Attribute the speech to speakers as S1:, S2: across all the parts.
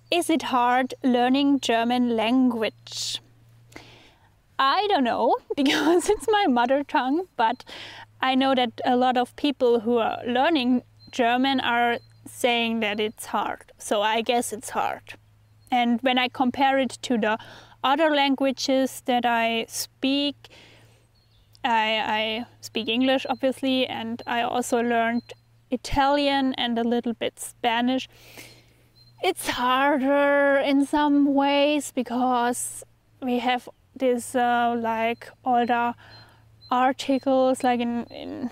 S1: Is it hard learning German language? I don't know, because it's my mother tongue, but I know that a lot of people who are learning German are saying that it's hard. So I guess it's hard. And when I compare it to the other languages that I speak English, obviously, and I also learned Italian and a little bit Spanish. It's harder in some ways because we have this like all the articles, like in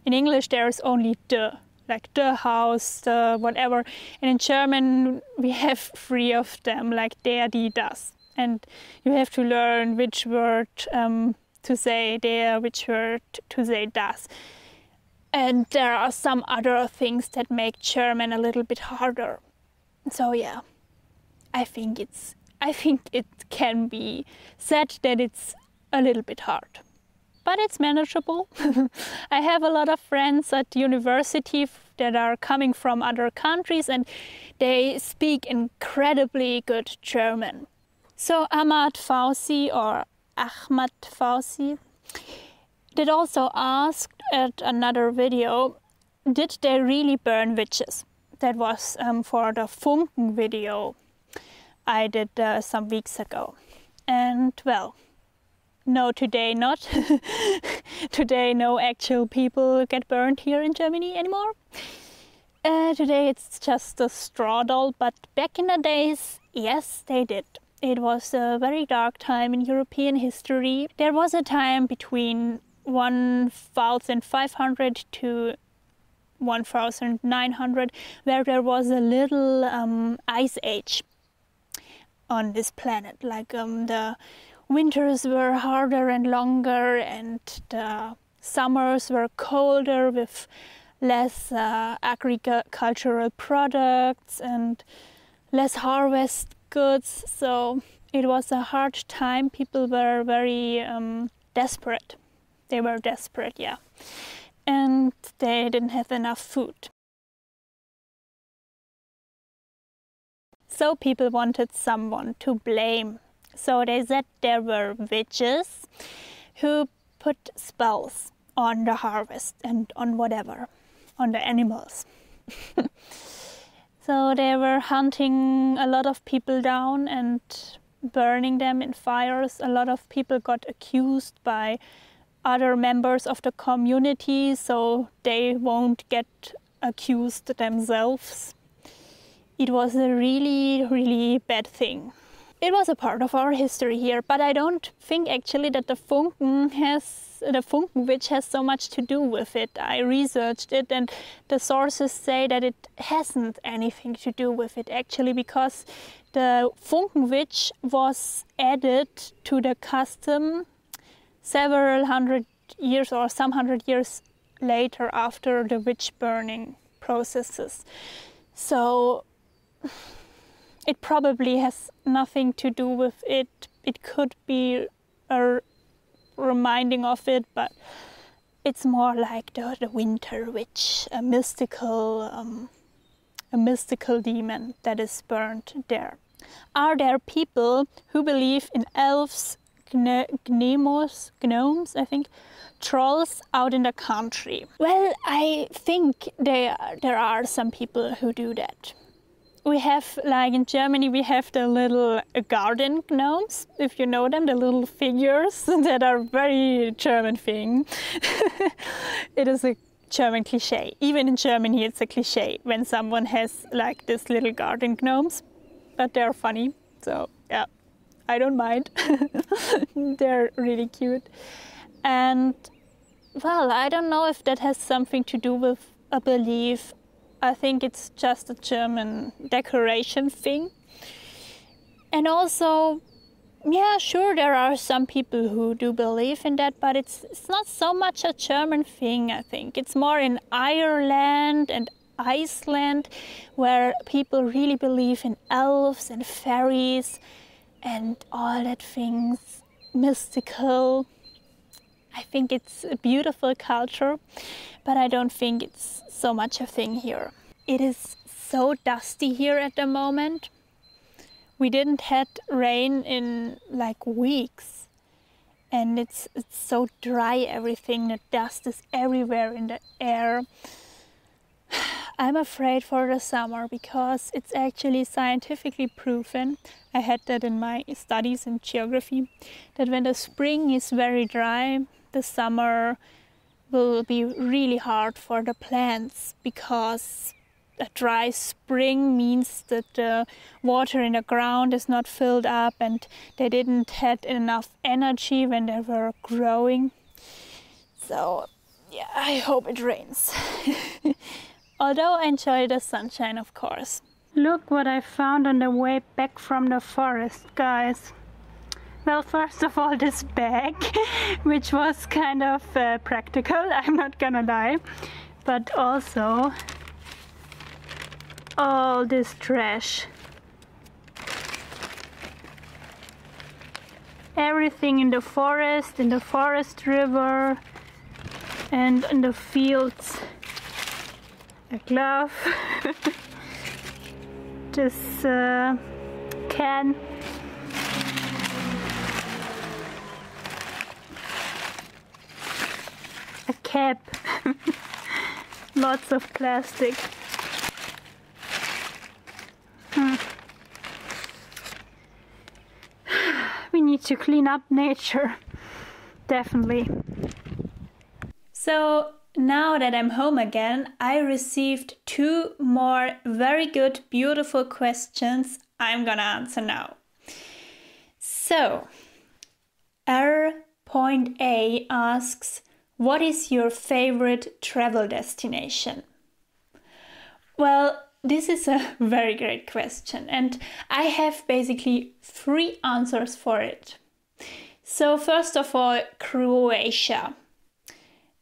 S1: English there's only the, like the house, the whatever, and in German we have 3 of them, like der, die, das, and you have to learn which word to say der, which word to say das. And there are some other things that make German a little bit harder. So yeah, I think it can be said that it's a little bit hard, but it's manageable. I have a lot of friends at university that are coming from other countries and they speak incredibly good German. So Ahmad Fauzi, or Ahmad Fauzi, did also ask at another video, did they really burn witches? That was for the Funken video I did some weeks ago. And well, no, today not. Today no actual people get burned here in Germany anymore. Today it's just a straw doll, but back in the days, yes, they did. It was a very dark time in European history. There was a time between 1500 to 1900 where there was a little ice age on this planet. Like the winters were harder and longer and the summers were colder with less agricultural products and less harvest goods. So it was a hard time. People were very desperate. They were desperate, yeah. And they didn't have enough food. So people wanted someone to blame. So they said there were witches who put spells on the harvest and on whatever, on the animals. So they were hunting a lot of people down and burning them in fires. A lot of people got accused by other members of the community, so they won't get accused themselves. It was a really, really bad thing. It was a part of our history here, but I don't think actually that the Funken witch has so much to do with it. I researched it and the sources say that it hasn't anything to do with it actually, because the Funken witch was added to the custom several hundred years or some 100 years later after the witch burning processes. So it probably has nothing to do with it. It could be a reminding of it, but it's more like the winter witch, a mystical demon that is burned there. Are there people who believe in elves, gnomes, I think, trolls out in the country? Well, I think there are some people who do that. We have, like in Germany, we have the little garden gnomes, if you know them, the little figures that are very German thing. It is a German cliche. Even in Germany, it's a cliche when someone has like this little garden gnomes, but they're funny. So yeah, I don't mind. They're really cute. And well, I don't know if that has something to do with a belief. I think it's just a German decoration thing. And also, yeah, sure, there are some people who do believe in that, but it's not so much a German thing, I think. It's more in Ireland and Iceland, where people really believe in elves and fairies and all that things, mystical. I think it's a beautiful culture, but I don't think it's so much a thing here. It is so dusty here at the moment. We didn't had rain in like weeks, and it's so dry, everything. The dust is everywhere in the air. I'm afraid for the summer because it's actually scientifically proven, I had that in my studies in geography, that when the spring is very dry, the summer will be really hard for the plants, because a dry spring means that the water in the ground is not filled up and they didn't had enough energy when they were growing. So yeah, I hope it rains. Although I enjoy the sunshine, of course. Look what I found on the way back from the forest, guys. Well, first of all, this bag, which was kind of practical, I'm not gonna lie, but also all this trash. Everything in the forest river, and in the fields. A glove, this can, a cap, lots of plastic. We need to clean up nature, definitely. So now that I'm home again, I received 2 more very good, beautiful questions I'm gonna answer now. So, R.A asks, what is your favorite travel destination? Well, this is a very great question, and I have basically 3 answers for it. So first of all, Croatia.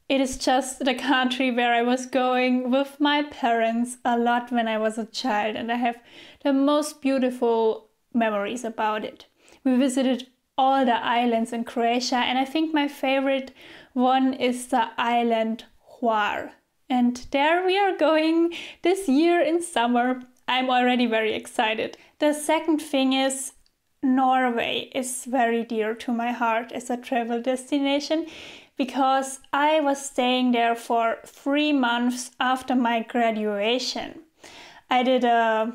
S1: It is just the country where I was going with my parents a lot when I was a child, and I have the most beautiful memories about it. We visited all the islands in Croatia, and I think my favorite one is the island Hvar. And there we are going this year in summer. I'm already very excited. The second thing is Norway is very dear to my heart as a travel destination, because I was staying there for 3 months after my graduation. I did a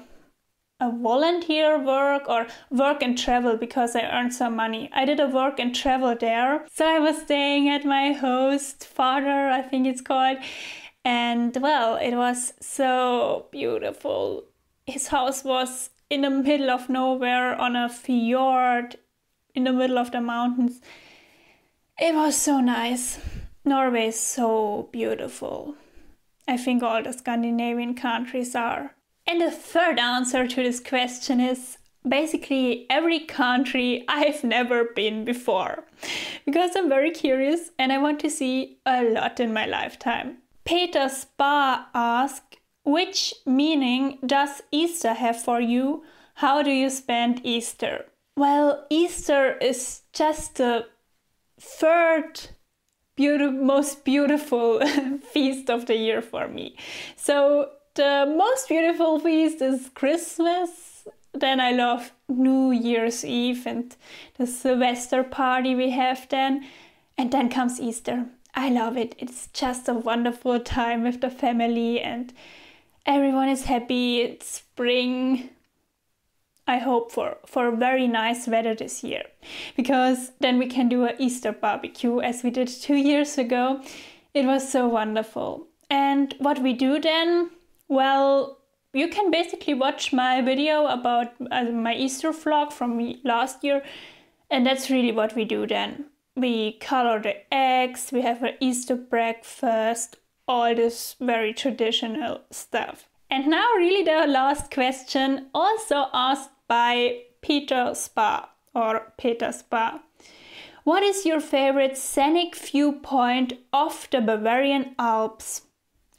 S1: volunteer work, or work and travel, because I earned some money. I did a work and travel there. So I was staying at my host father, I think it's called. And well, it was so beautiful. His house was in the middle of nowhere on a fjord in the middle of the mountains. It was so nice. Norway is so beautiful. I think all the Scandinavian countries are. And the third answer to this question is basically every country I've never been before. Because I'm very curious and I want to see a lot in my lifetime. Peter Spa asked, which meaning does Easter have for you? How do you spend Easter? Well, Easter is just the third most beautiful feast of the year for me. So the most beautiful feast is Christmas. Then I love New Year's Eve and the Sylvester party we have then. And then comes Easter. I love it. It's just a wonderful time with the family and everyone is happy. It's spring. I hope for very nice weather this year, because then we can do an Easter barbecue as we did 2 years ago. It was so wonderful. And what we do then, well, you can basically watch my video about my Easter vlog from last year, and that's really what we do then. We color the eggs, we have an Easter breakfast, all this very traditional stuff. And now really the last question, also asked by Peter Spa. What is your favorite scenic viewpoint of the Bavarian Alps,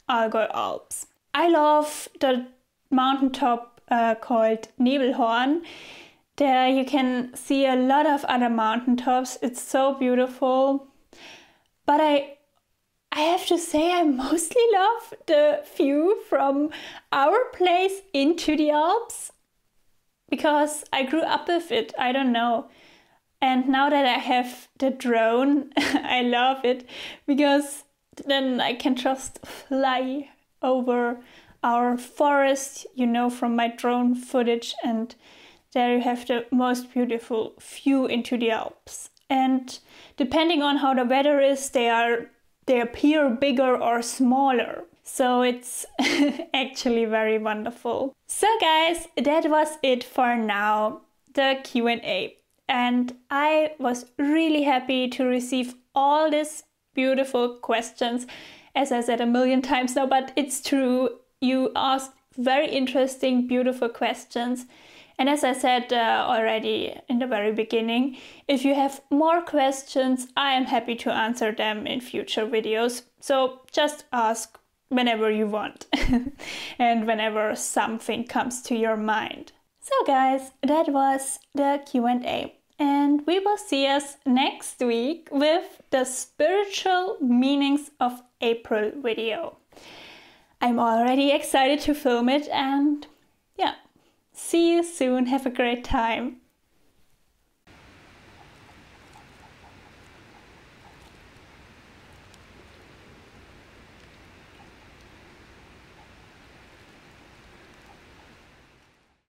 S1: Allgäu Alps? I love the mountaintop called Nebelhorn. There you can see a lot of other mountaintops. It's so beautiful. But I have to say I mostly love the view from our place into the Alps because I grew up with it, I don't know. And now that I have the drone, I love it because then I can just fly over our forest, you know, from my drone footage, and there you have the most beautiful view into the Alps. And depending on how the weather is, they appear bigger or smaller. So it's actually very wonderful. So guys, that was it for now, the Q&A. And I was really happy to receive all these beautiful questions. As I said a million times now, but it's true. You asked very interesting, beautiful questions. And as I said already in the very beginning, if you have more questions, I am happy to answer them in future videos. So just ask whenever you want and whenever something comes to your mind. So guys, that was the Q&A. And we will see us next week with the spiritual meanings of April video. I'm already excited to film it, and yeah, see you soon. Have a great time.